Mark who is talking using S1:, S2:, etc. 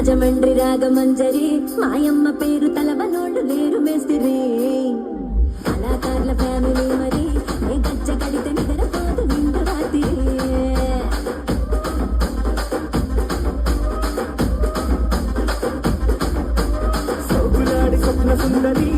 S1: రాజమండ్రి రాగమంజరి మాయమ్మ పేరు తలవనోళ్ళు లేరు మేస్తిరి కళాకారుల ఫ్యామిలీ మరి నే గజ్జ కడితే నిద్రపోదు నిండు రాత్రి
S2: సోకులాడి స్వప్న సుందరి